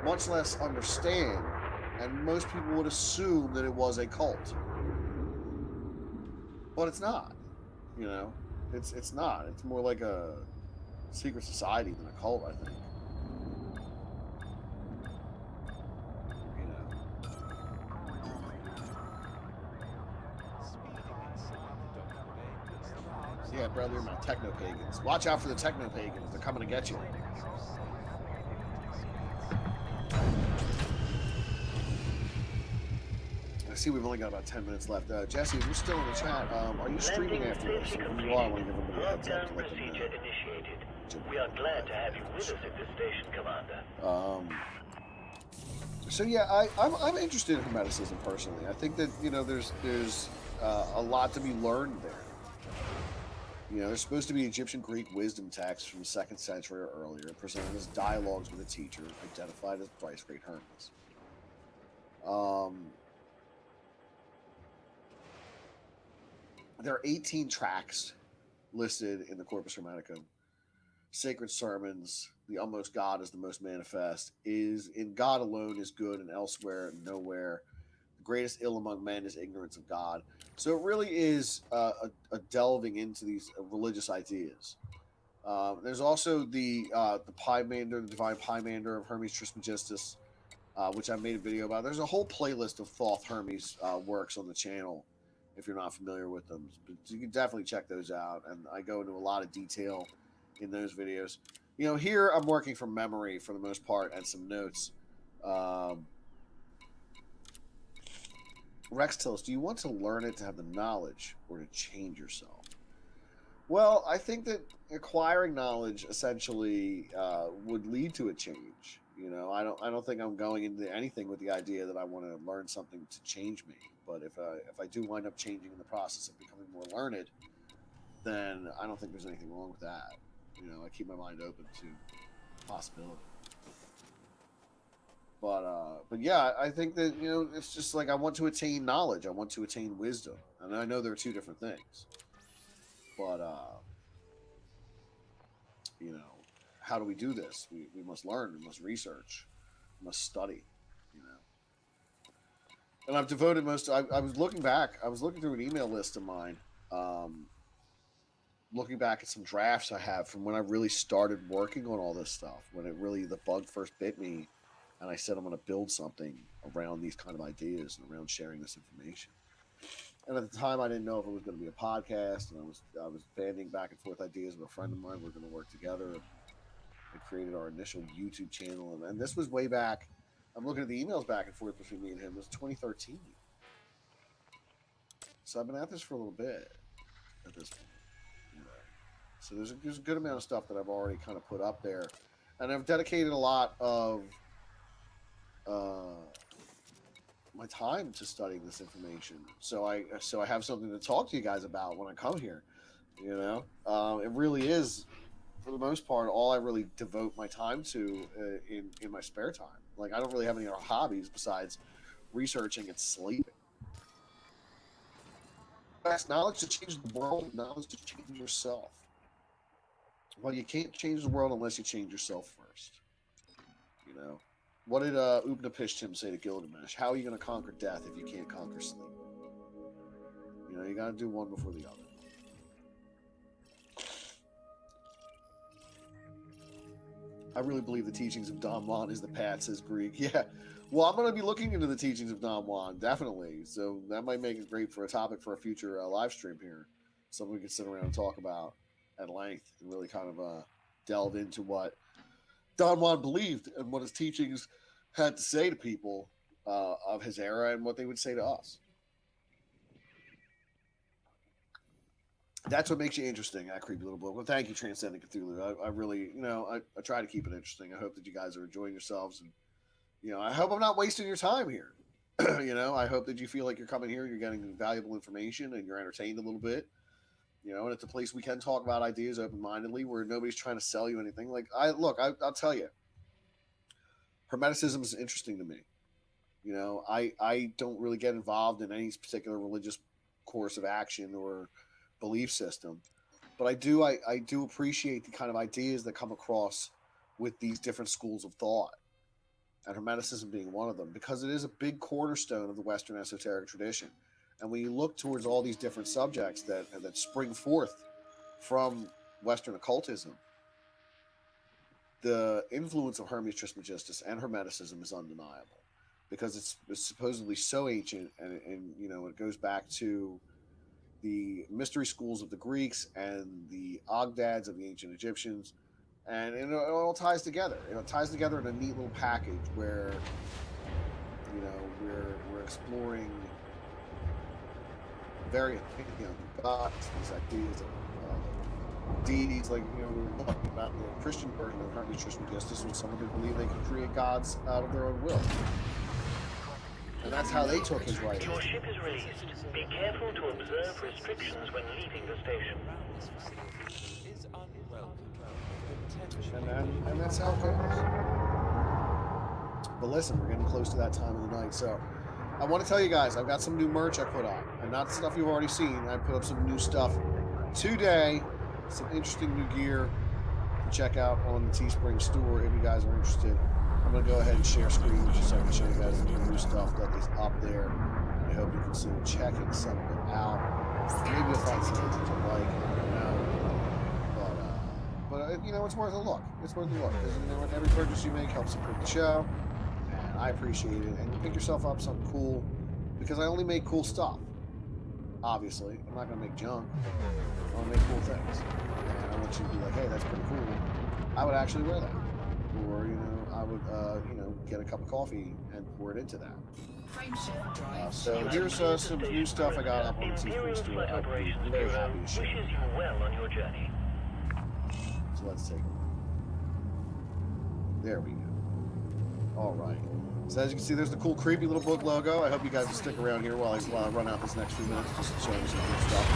much less understand, and most people would assume that it was a cult. But it's not. It's not. It's more like a secret society than a cult, I think. Yeah, brother, my techno-pagans. Watch out for the techno-pagans. They're coming to get you. I see we've only got about 10 minutes left. Jesse, if you're still in the chat, are you streaming after this? If you are, I want to give everybody a heads up to let them know. We are glad to have you with us at this station, Commander. So yeah, I'm interested in Hermeticism personally. I think that there's a lot to be learned there. There's supposed to be Egyptian Greek wisdom texts from the 2nd century or earlier, presented as dialogues with a teacher, identified as thrice great Hermes. There are 18 tracts listed in the Corpus Hermeticum. Sacred sermons, the almost God is the most manifest, is in God alone is good and elsewhere nowhere. The greatest ill among men is ignorance of God. So it really is a delving into these religious ideas. There's also the Pymander, the divine Pymander of Hermes Trismegistus, which I made a video about. There's a whole playlist of Thoth Hermes works on the channel if you're not familiar with them. But you can definitely check those out, and I go into a lot of detail in those videos. You know, here I'm working from memory for the most part and some notes. Rex tells, do you want to learn it to have the knowledge or to change yourself? Well, I think that acquiring knowledge essentially would lead to a change. You know, I don't think I'm going into anything with the idea that I want to learn something to change me. But if I do wind up changing in the process of becoming more learned, then I don't think there's anything wrong with that. You know, I keep my mind open to possibility. But yeah, I think that, you know, it's just like I want to attain knowledge. I want to attain wisdom. And I know there are two different things. But, you know, how do we do this? We must learn. We must research. We must study, you know. And I've devoted I was looking back. I was looking through an email list of mine, looking back at some drafts I have from when I really started working on all this stuff, when the bug first bit me, and I said I'm going to build something around these kind of ideas and around sharing this information. And at the time, I didn't know if it was going to be a podcast, and I was banding back and forth ideas with a friend of mine. We were going to work together and created our initial YouTube channel. And this was way back. I'm looking at the emails back and forth between me and him. It was 2013. So I've been at this for a little bit at this point. So there's a good amount of stuff that I've already kind of put up there, and I've dedicated a lot of my time to studying this information. So I have something to talk to you guys about when I come here. You know, it really is, for the most part, all I really devote my time to in my spare time. Like, I don't really have any other hobbies besides researching and sleeping. Best knowledge to change the world, knowledge to change yourself. Well, you can't change the world unless you change yourself first. You know? What did Upnapishtim say to Gilgamesh? How are you going to conquer death if you can't conquer sleep? You know, you got to do one before the other. I really believe the teachings of Don Juan is the path, says Greek. Yeah. Well, I'm going to be looking into the teachings of Don Juan, definitely. So that might make it great for a topic for a future live stream here. Something we can sit around and talk about at length and really kind of delve into what Don Juan believed and what his teachings had to say to people of his era and what they would say to us. That's what makes you interesting, that creepy little book. Well, thank you, Transcendent Cthulhu. I really, you know, I try to keep it interesting. I hope that you guys are enjoying yourselves, and, you know, I hope I'm not wasting your time here. You know, I hope that you feel like you're coming here, you're getting valuable information, and you're entertained a little bit. You know, and it's a place we can talk about ideas open-mindedly, where nobody's trying to sell you anything. Like, I'll tell you, Hermeticism is interesting to me. You know, I don't really get involved in any particular religious course of action or belief system, but I do appreciate the kind of ideas that come across with these different schools of thought, and Hermeticism being one of them, because it is a big cornerstone of the Western esoteric tradition. And when you look towards all these different subjects that spring forth from Western occultism, the influence of Hermes Trismegistus and Hermeticism is undeniable, because it's supposedly so ancient, and you know, it goes back to the mystery schools of the Greeks and the Ogdads of the ancient Egyptians, and it all ties together. It ties together in a neat little package where, you know, we're exploring various, you know, gods, these ideas of deities. Like, you know, we were talking about the Christian version of Hermes Trismegistus was someone who believed they could create gods out of their own will. And that's how they took his writings. Your ship is released. Be careful to observe restrictions when leaving the station. And that's how it goes. But listen, we're getting close to that time of the night, so I want to tell you guys, I've got some new merch I put up, and not stuff you've already seen. I put up some new stuff today some interesting new gear to check out on the Teespring store if you guys are interested. I'm going to go ahead and share screen just so I can show you guys the new stuff that is up there. I hope you consider checking some of it out. Maybe you'll find something that you like. I don't know. But you know, it's worth a look. It's worth a look because you know what, every purchase you make helps support the show, and I appreciate it. And you pick yourself up something cool because I only make cool stuff. Obviously, I'm not going to make junk. I want to make cool things, and I want you to be like, "Hey, that's pretty cool. I would actually wear that," or you know, I would you know, get a cup of coffee and pour it into that. Frameshift drive. So here's some new stuff I got up on the Teespring store. I'd be very happy to share. Wishes you well on your journey. So let's take a look. There we go. All right. So as you can see, there's the cool, creepy little book logo. I hope you guys will stick around here while I run out this next few minutes just to show you some good stuff.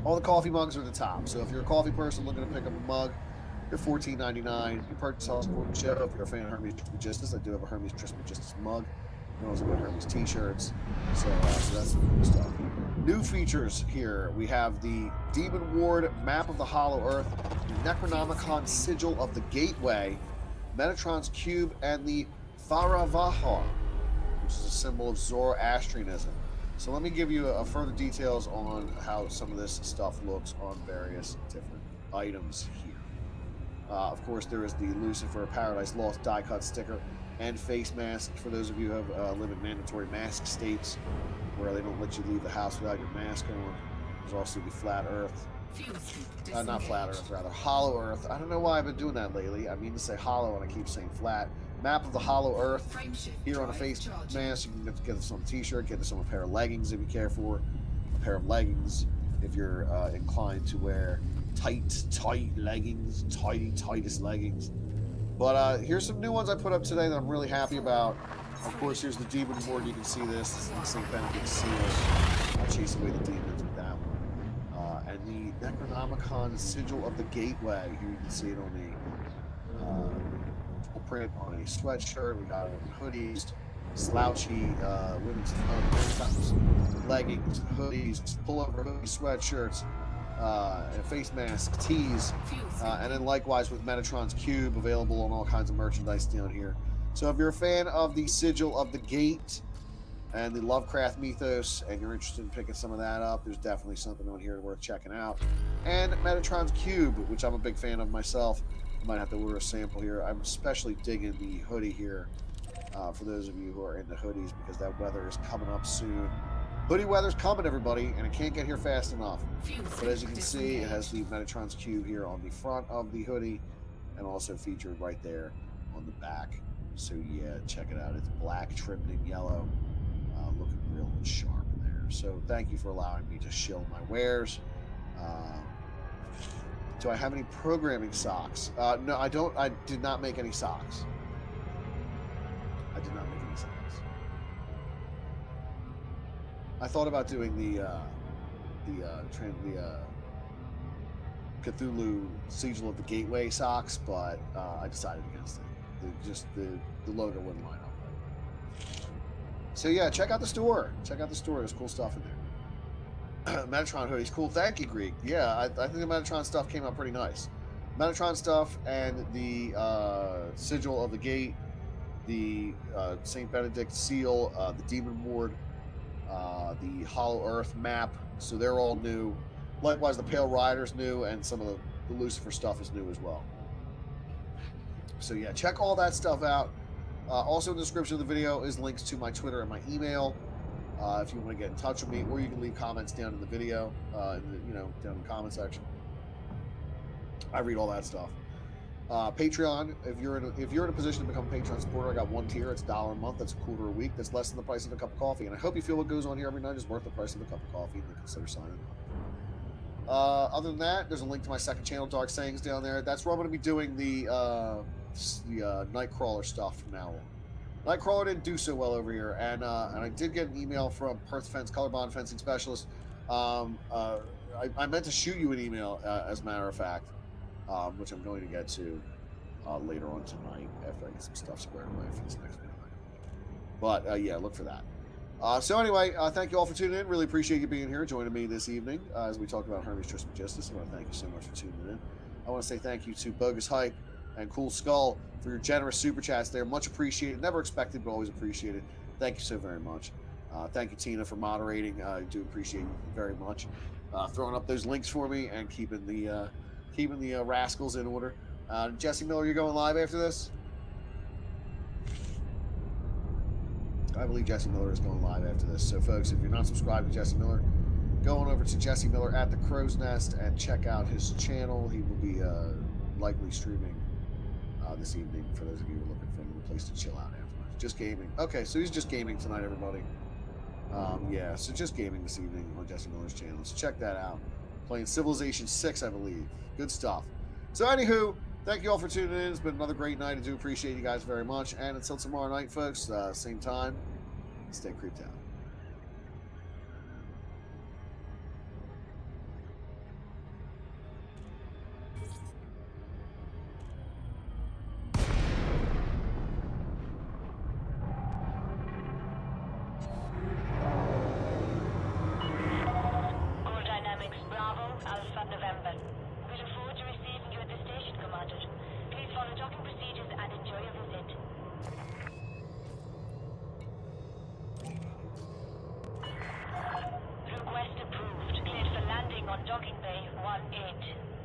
All the coffee mugs are at the top. So if you're a coffee person looking to pick up a mug, they're $14.99. You purchase all support the show. If you're a fan of Hermes Trismegistus, I do have a Hermes Trismegistus mug. You can also get Hermes t-shirts. So that's some cool stuff. New features here. We have the Demon Ward Map of the Hollow Earth, the Necronomicon Sigil of the Gateway, Metatron's Cube, and the Tharavahar, which is a symbol of Zoroastrianism. So let me give you further details on how some of this stuff looks on various different items here. Of course, there is the Lucifer Paradise Lost die-cut sticker and face mask for those of you who have live in mandatory mask states where they don't let you leave the house without your mask on. There's also the Flat Earth. Not Flat Earth, rather Hollow Earth. I don't know why I've been doing that lately. I mean to say hollow and I keep saying flat. Map of the Hollow Earth. Here on a face mask, you can get this on a t-shirt, get this on a pair of leggings if you care for a pair of leggings if you're inclined to wear tight leggings, tightest leggings. But here's some new ones I put up today that I'm really happy about. Of course, here's the Demon Ward. You can see this. This is the St. Benedict seal. I'll chase away the demons with that one. And the Necronomicon Sigil of the Gateway. Here you can see it on a print on a sweatshirt. We got it on hoodies, slouchy women's tops, leggings, hoodies, pullover hoodies, sweatshirts, and face mask, tees, and then likewise with Metatron's Cube available on all kinds of merchandise down here. So if you're a fan of the Sigil of the Gate and the Lovecraft mythos and you're interested in picking some of that up, there's definitely something on here worth checking out. And Metatron's Cube, which I'm a big fan of myself. You might have to order a sample here. I'm especially digging the hoodie here for those of you who are into hoodies because that weather is coming up soon. Hoodie weather's coming, everybody, and it can't get here fast enough. But as you can see, it has the Metatron's Cube here on the front of the hoodie and also featured right there on the back. So yeah, check it out. It's black trimmed in yellow, looking real sharp there. So thank you for allowing me to shill my wares. Do I have any programming socks? No, I don't. I did not make any socks. I did not make any socks. I thought about doing the Cthulhu Sigil of the Gateway socks, but I decided against it. The logo wouldn't line up right. So yeah, check out the store. Check out the store. There's cool stuff in there. Metatron hoodies, cool. Thank you, Greek. Yeah, I think the Metatron stuff came out pretty nice. Metatron stuff and the Sigil of the Gate, the St. Benedict seal, the Demon Ward, the Hollow Earth map. So they're all new. Likewise, the Pale Rider's new, and some of the Lucifer stuff is new as well. So yeah, check all that stuff out. Also in the description of the video is links to my Twitter and my email. If you want to get in touch with me, or you can leave comments down in the video, down in the comment section. I read all that stuff. Patreon, if you're in a position to become a Patreon supporter, I got one tier. It's $1 a month. That's $1 a week. That's less than the price of a cup of coffee. And I hope you feel what goes on here every night is worth the price of a cup of coffee, and then consider signing up. Other than that, there's a link to my second channel, Dark Sayings, down there. That's where I'm going to be doing the Nightcrawler stuff from now on. Nightcrawler didn't do so well over here, and I did get an email from Perth Fence Color Bond Fencing Specialist. I meant to shoot you an email, as a matter of fact, which I'm going to get to later on tonight after I get some stuff squared away for this next video. But yeah, look for that. So anyway, thank you all for tuning in. Really appreciate you being here, joining me this evening as we talk about Hermes Trismegistus. I want to thank you so much for tuning in. I want to say thank you to Bogus Hype and Cool Skull for your generous super chats there. Much appreciated. Never expected, but always appreciated. Thank you so very much. Thank you, Tina, for moderating. I do appreciate you very much. Throwing up those links for me and keeping the rascals in order. Jesse Miller, you're going live after this? I believe Jesse Miller is going live after this. So, folks, if you're not subscribed to Jesse Miller, go on over to Jesse Miller at the Crow's Nest and check out his channel. He will be likely streaming this evening for those of you who are looking for a place to chill out afterwards. Just gaming. Okay, so he's just gaming tonight, everybody. Yeah, so just gaming this evening on Jesse Miller's channel. So check that out. Playing Civilization 6, I believe. Good stuff. So, anywho, thank you all for tuning in. It's been another great night. I do appreciate you guys very much. And until tomorrow night, folks, same time, stay creeped out. Core Dynamics Bravo, Alpha November. We look forward to receiving you at the station, Commander. Please follow docking procedures and enjoy your visit. Request approved. Cleared for landing on docking bay 1-8.